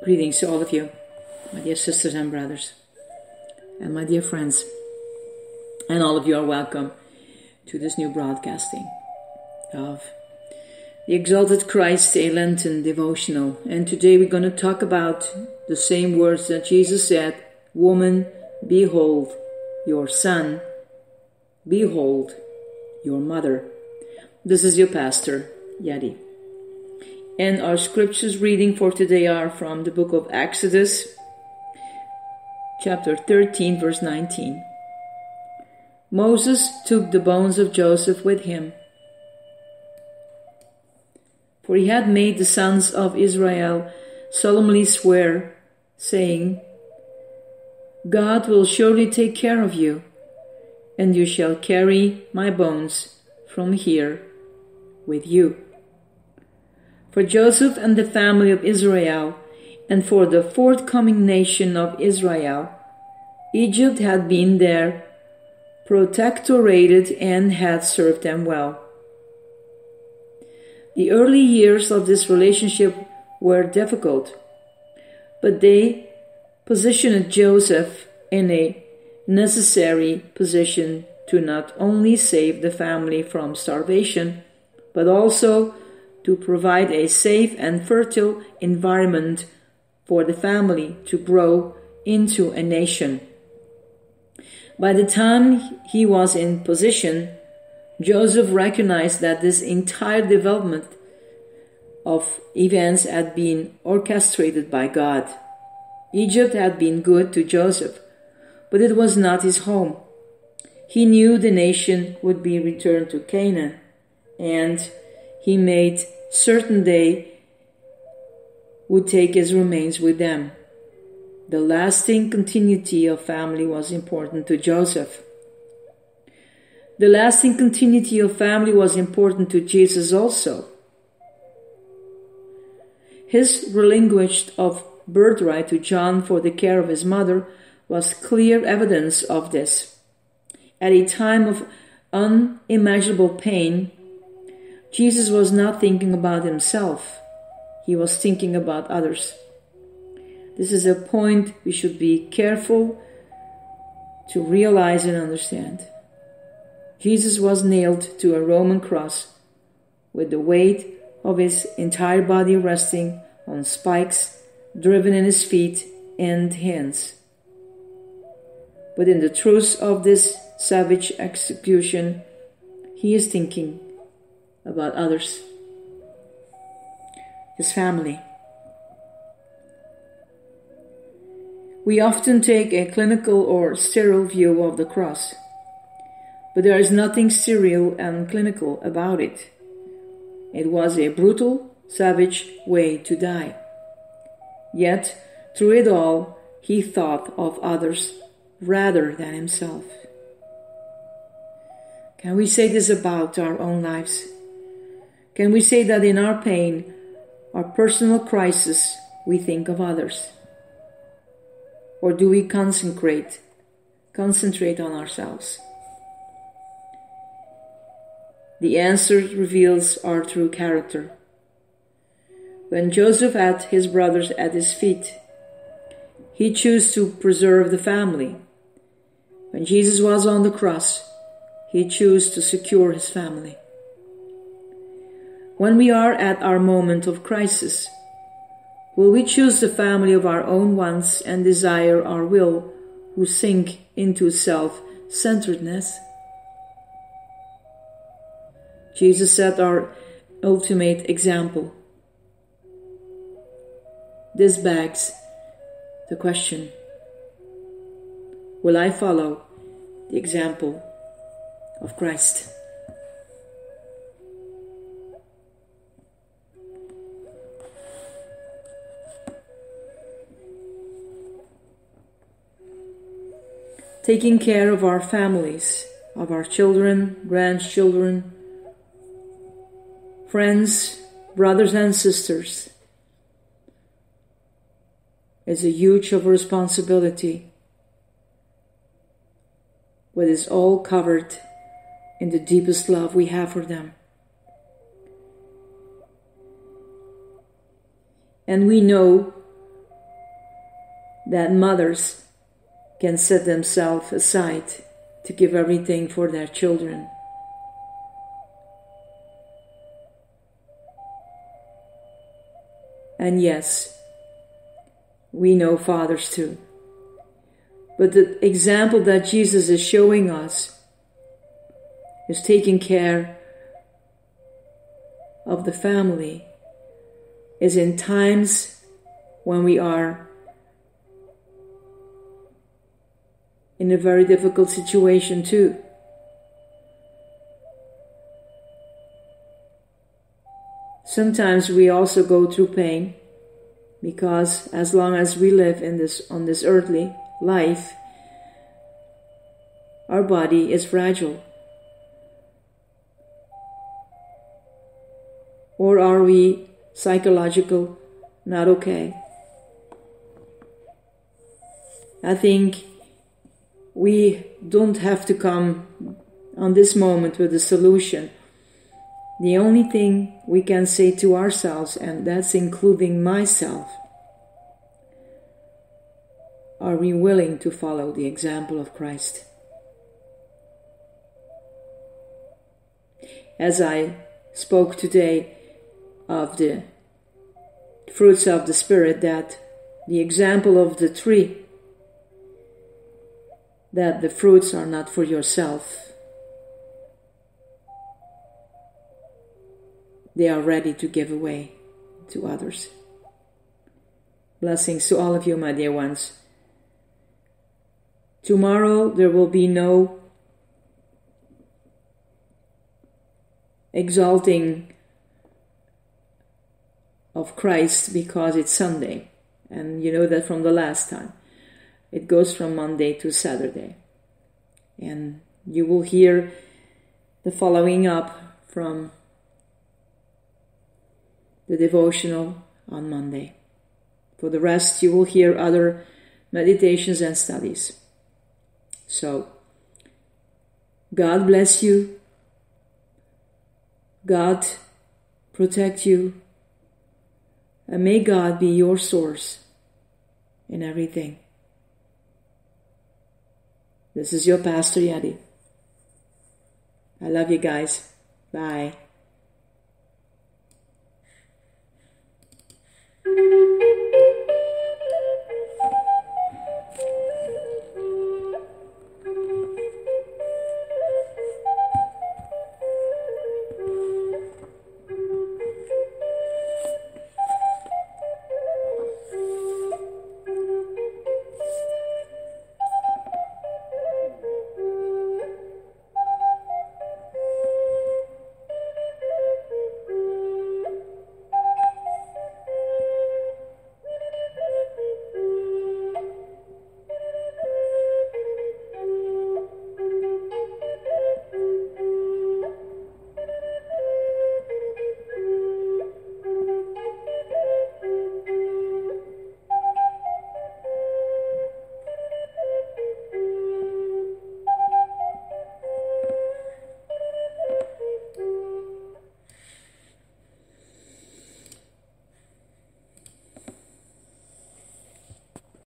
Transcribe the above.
Greetings to all of you, my dear sisters and brothers, and my dear friends. And all of you are welcome to this new broadcasting of the Exalted Christ, a Lenten devotional. And today we're going to talk about the same words that Jesus said, "Woman, behold your son, behold your mother." This is your pastor, Yadi. And our scriptures reading for today are from the book of Exodus, chapter 13, verse 19. Moses took the bones of Joseph with him, for he had made the sons of Israel solemnly swear, saying, "God will surely take care of you, and you shall carry my bones from here with you." For Joseph and the family of Israel, and for the forthcoming nation of Israel, Egypt had been their protectorated and had served them well. The early years of this relationship were difficult, but they positioned Joseph in a necessary position to not only save the family from starvation, but also to provide a safe and fertile environment for the family to grow into a nation. By the time he was in position, Joseph recognized that this entire development of events had been orchestrated by God. Egypt had been good to Joseph, but it was not his home. He knew the nation would be returned to Canaan, and he made certain they would take his remains with them. The lasting continuity of family was important to Joseph. The lasting continuity of family was important to Jesus also. His relinquished of birthright to John for the care of his mother was clear evidence of this. At a time of unimaginable pain, Jesus was not thinking about himself. He was thinking about others. This is a point we should be careful to realize and understand. Jesus was nailed to a Roman cross with the weight of his entire body resting on spikes driven in his feet and hands. But in the truth of this savage execution, he is thinking about others, his family. We often take a clinical or sterile view of the cross, but there is nothing sterile and clinical about it. It was a brutal, savage way to die. Yet, through it all, he thought of others rather than himself. Can we say this about our own lives? Can we say that in our pain, our personal crisis, we think of others? Or do we concentrate on ourselves? The answer reveals our true character. When Joseph had his brothers at his feet, he chose to preserve the family. When Jesus was on the cross, he chose to secure his family. When we are at our moment of crisis, will we choose the family of our own wants and desire our will, who sink into self-centeredness? Jesus set our ultimate example. This begs the question, will I follow the example of Christ? Taking care of our families, of our children, grandchildren, friends, brothers and sisters, is a huge of responsibility, but is all covered in the deepest love we have for them. And we know that mothers can set themselves aside to give everything for their children. And yes, we know fathers too. But the example that Jesus is showing us is taking care of the family is in times when we are in a very difficult situation too. Sometimes we also go through pain, because as long as we live on this earthly life, our body is fragile. Or are we psychological not okay? I think we don't have to come on this moment with a solution. The only thing we can say to ourselves, and that's including myself, are we willing to follow the example of Christ? As I spoke today of the fruits of the Spirit, that the example of the tree, that the fruits are not for yourself. They are ready to give away to others. Blessings to all of you, my dear ones. Tomorrow there will be no exalting of Christ because it's Sunday. And you know that from the last time. It goes from Monday to Saturday. And you will hear the following up from the devotional on Monday. For the rest, you will hear other meditations and studies. So, God bless you. God protect you. And may God be your source in everything. This is your Pastor Yadi. I love you guys. Bye.